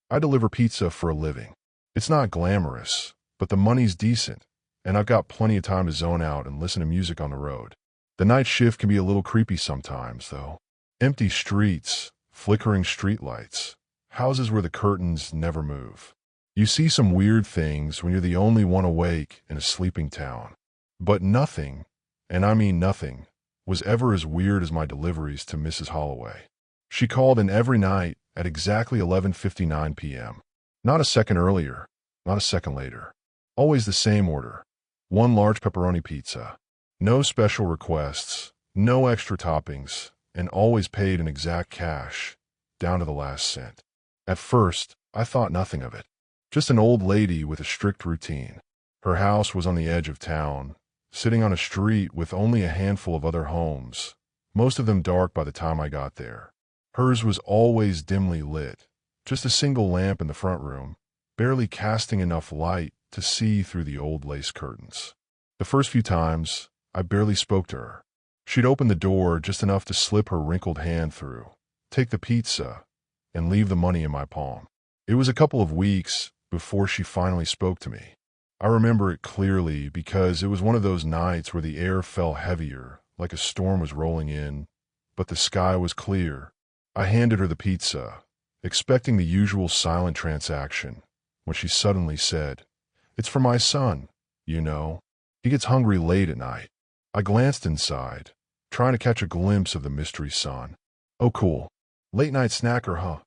I deliver pizza for a living. It's not glamorous, but the money's decent, and I've got plenty of time to zone out and listen to music on the road. The night shift can be a little creepy sometimes, though. Empty streets, flickering streetlights, houses where the curtains never move. You see some weird things when you're the only one awake in a sleeping town. But nothing, and I mean nothing, was ever as weird as my deliveries to Mrs. Holloway. She called in every night at exactly 11:59 p.m. Not a second earlier, not a second later. Always the same order. One large pepperoni pizza. No special requests, no extra toppings, and always paid in exact cash, down to the last cent. At first, I thought nothing of it. Just an old lady with a strict routine. Her house was on the edge of town, sitting on a street with only a handful of other homes, most of them dark by the time I got there. Hers was always dimly lit, just a single lamp in the front room, barely casting enough light to see through the old lace curtains. The first few times, I barely spoke to her. She'd open the door just enough to slip her wrinkled hand through, take the pizza, and leave the money in my palm. It was a couple of weeks before she finally spoke to me. I remember it clearly because it was one of those nights where the air fell heavier, like a storm was rolling in, but the sky was clear. I handed her the pizza, expecting the usual silent transaction, when she suddenly said, "It's for my son, you know. He gets hungry late at night." I glanced inside, trying to catch a glimpse of the mystery son. "Oh, cool. Late night snacker, huh?"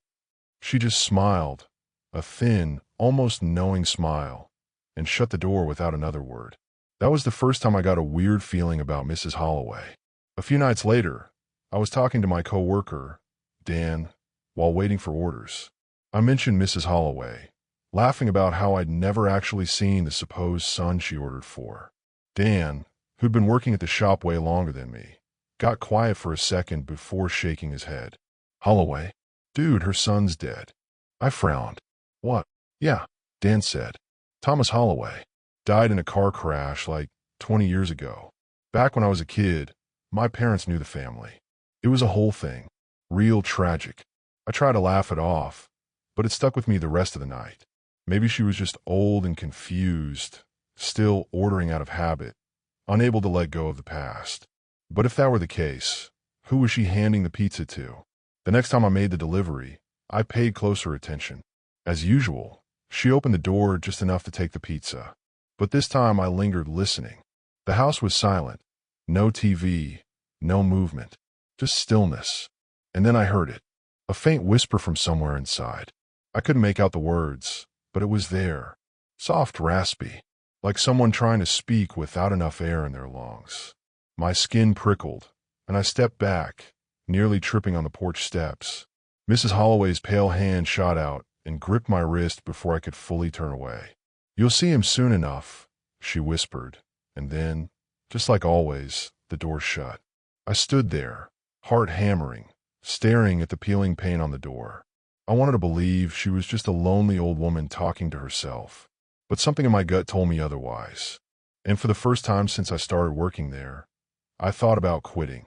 She just smiled, a thin, almost knowing smile, and shut the door without another word. That was the first time I got a weird feeling about Mrs. Holloway. A few nights later, I was talking to my coworker, Dan, while waiting for orders. I mentioned Mrs. Holloway, laughing about how I'd never actually seen the supposed son she ordered for. Dan, who'd been working at the shop way longer than me, got quiet for a second before shaking his head. "Holloway? Dude, her son's dead." I frowned. "What?" "Yeah," Dan said. "Thomas Holloway. Died in a car crash like 20 years ago. Back when I was a kid, my parents knew the family. It was a whole thing. Real tragic." I tried to laugh it off, but it stuck with me the rest of the night. Maybe she was just old and confused, still ordering out of habit, unable to let go of the past. But if that were the case, who was she handing the pizza to? The next time I made the delivery, I paid closer attention. As usual, she opened the door just enough to take the pizza. But this time I lingered listening. The house was silent. No TV, no movement, just stillness. And then I heard it. A faint whisper from somewhere inside. I couldn't make out the words, but it was there. Soft, raspy, like someone trying to speak without enough air in their lungs. My skin prickled, and I stepped back, nearly tripping on the porch steps. Mrs. Holloway's pale hand shot out and gripped my wrist before I could fully turn away. "You'll see him soon enough," she whispered, and then, just like always, the door shut. I stood there, heart hammering, staring at the peeling paint on the door. I wanted to believe she was just a lonely old woman talking to herself, but something in my gut told me otherwise. And for the first time since I started working there, I thought about quitting.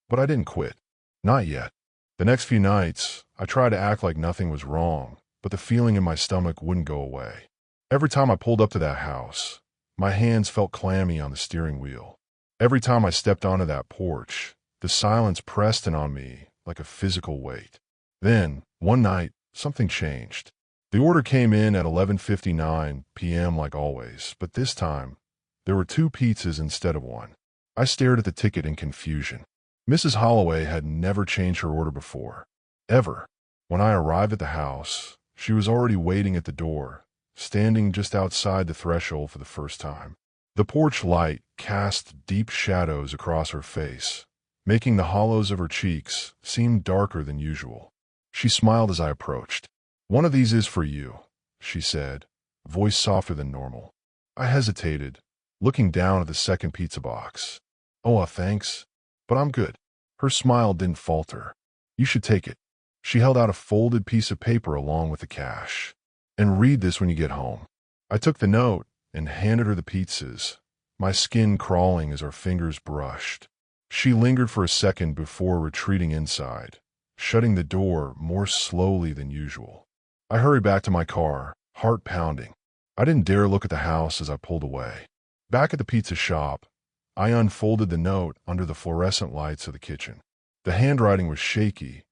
But I didn't quit. Not yet. The next few nights, I tried to act like nothing was wrong, but the feeling in my stomach wouldn't go away. Every time I pulled up to that house, my hands felt clammy on the steering wheel. Every time I stepped onto that porch, the silence pressed in on me like a physical weight. Then, one night, something changed. The order came in at 11:59 p.m. like always, but this time, there were 2 pizzas instead of 1. I stared at the ticket in confusion. Mrs. Holloway had never changed her order before. Ever. When I arrived at the house, she was already waiting at the door, standing just outside the threshold for the first time. The porch light cast deep shadows across her face, making the hollows of her cheeks seem darker than usual. She smiled as I approached. "One of these is for you," she said, voice softer than normal. I hesitated, looking down at the second pizza box. "Oh, thanks, but I'm good." Her smile didn't falter. "You should take it." She held out a folded piece of paper along with the cash. "And read this when you get home." I took the note and handed her the pizzas, my skin crawling as our fingers brushed. She lingered for a second before retreating inside, shutting the door more slowly than usual. I hurried back to my car, heart pounding. I didn't dare look at the house as I pulled away. Back at the pizza shop, I unfolded the note under the fluorescent lights of the kitchen. The handwriting was shaky,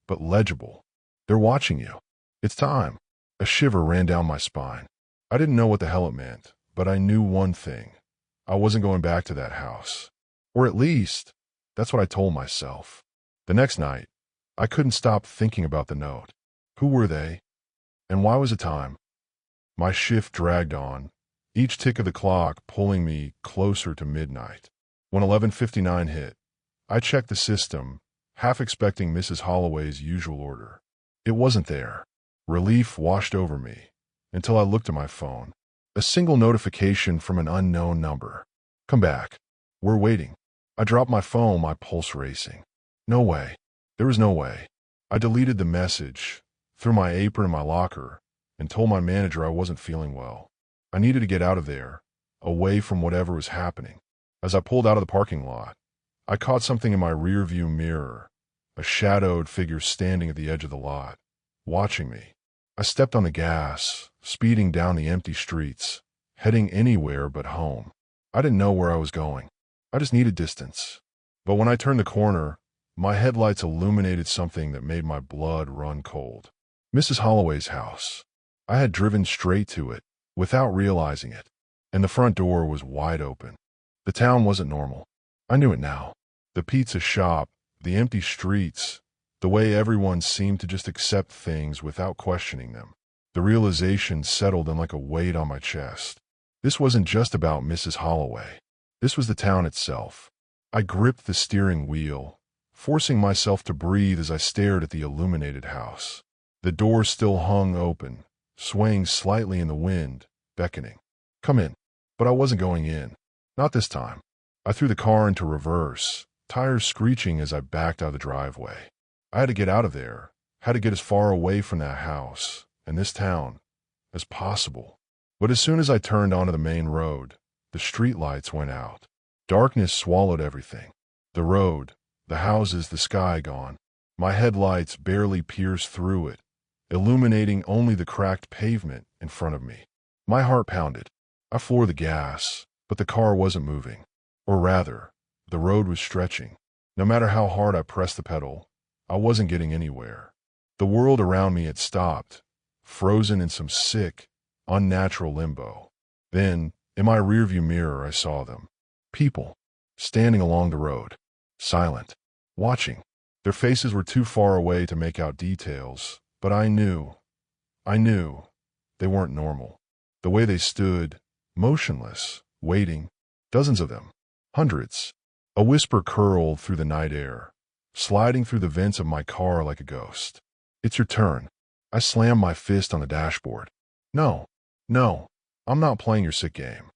but legible. "They're watching you. It's time." A shiver ran down my spine. I didn't know what the hell it meant, but I knew one thing. I wasn't going back to that house. Or at least, that's what I told myself. The next night, I couldn't stop thinking about the note. Who were they? And why was it time? My shift dragged on, each tick of the clock pulling me closer to midnight. When 11:59 hit, I checked the system, half expecting Mrs. Holloway's usual order. It wasn't there. Relief washed over me until I looked at my phone. A single notification from an unknown number. "Come back. We're waiting." I dropped my phone, my pulse racing. No way. There was no way. I deleted the message, threw my apron in my locker, and told my manager I wasn't feeling well. I needed to get out of there, away from whatever was happening. As I pulled out of the parking lot, I caught something in my rearview mirror, a shadowed figure standing at the edge of the lot, watching me. I stepped on the gas, speeding down the empty streets, heading anywhere but home. I didn't know where I was going. I just needed distance. But when I turned the corner, my headlights illuminated something that made my blood run cold. Mrs. Holloway's house. I had driven straight to it, without realizing it, and the front door was wide open. The town wasn't normal. I knew it now. The pizza shop, the empty streets, the way everyone seemed to just accept things without questioning them. The realization settled in like a weight on my chest. This wasn't just about Mrs. Holloway. This was the town itself. I gripped the steering wheel, forcing myself to breathe as I stared at the illuminated house. The door still hung open, swaying slightly in the wind, beckoning. "Come in." But I wasn't going in. Not this time. I threw the car into reverse, tires screeching as I backed out of the driveway. I had to get out of there, had to get as far away from that house and this town as possible. But as soon as I turned onto the main road, the streetlights went out. Darkness swallowed everything. The road, the houses, the sky gone. My headlights barely pierced through it, illuminating only the cracked pavement in front of me. My heart pounded. I floored the gas, but the car wasn't moving. Or rather, the road was stretching. No matter how hard I pressed the pedal, I wasn't getting anywhere. The world around me had stopped, frozen in some sick, unnatural limbo. Then, in my rearview mirror, I saw them. People, standing along the road, silent, watching. Their faces were too far away to make out details, but I knew they weren't normal. The way they stood, motionless, waiting, dozens of them, hundreds. A whisper curled through the night air, sliding through the vents of my car like a ghost. "It's your turn." I slammed my fist on the dashboard. No, I'm not playing your sick game.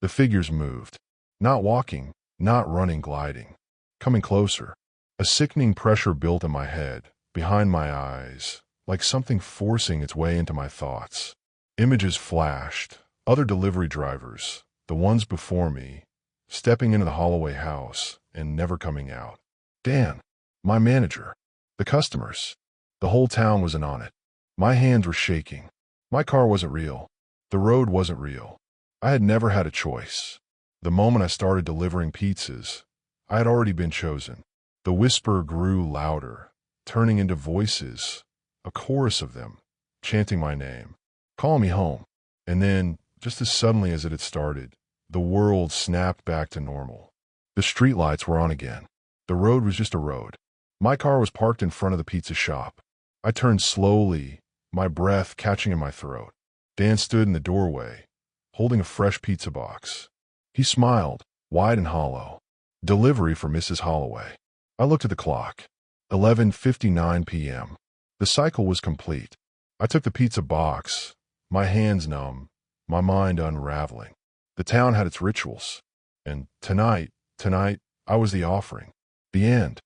The figures moved. Not walking, not running, gliding. Coming closer. A sickening pressure built in my head, behind my eyes, like something forcing its way into my thoughts. Images flashed. Other delivery drivers, the ones before me, stepping into the Holloway house and never coming out. Dan, my manager, the customers. The whole town was in on it. My hands were shaking. My car wasn't real. The road wasn't real. I had never had a choice. The moment I started delivering pizzas, I had already been chosen. The whisper grew louder, turning into voices, a chorus of them, chanting my name, calling me home. And then, just as suddenly as it had started, the world snapped back to normal. The streetlights were on again. The road was just a road. My car was parked in front of the pizza shop. I turned slowly, my breath catching in my throat. Dan stood in the doorway, holding a fresh pizza box. He smiled, wide and hollow. Delivery for Mrs. Holloway. I looked at the clock. 11:59 p.m. The cycle was complete. I took the pizza box, my hands numb, my mind unraveling. The town had its rituals. And tonight, I was the offering. The end.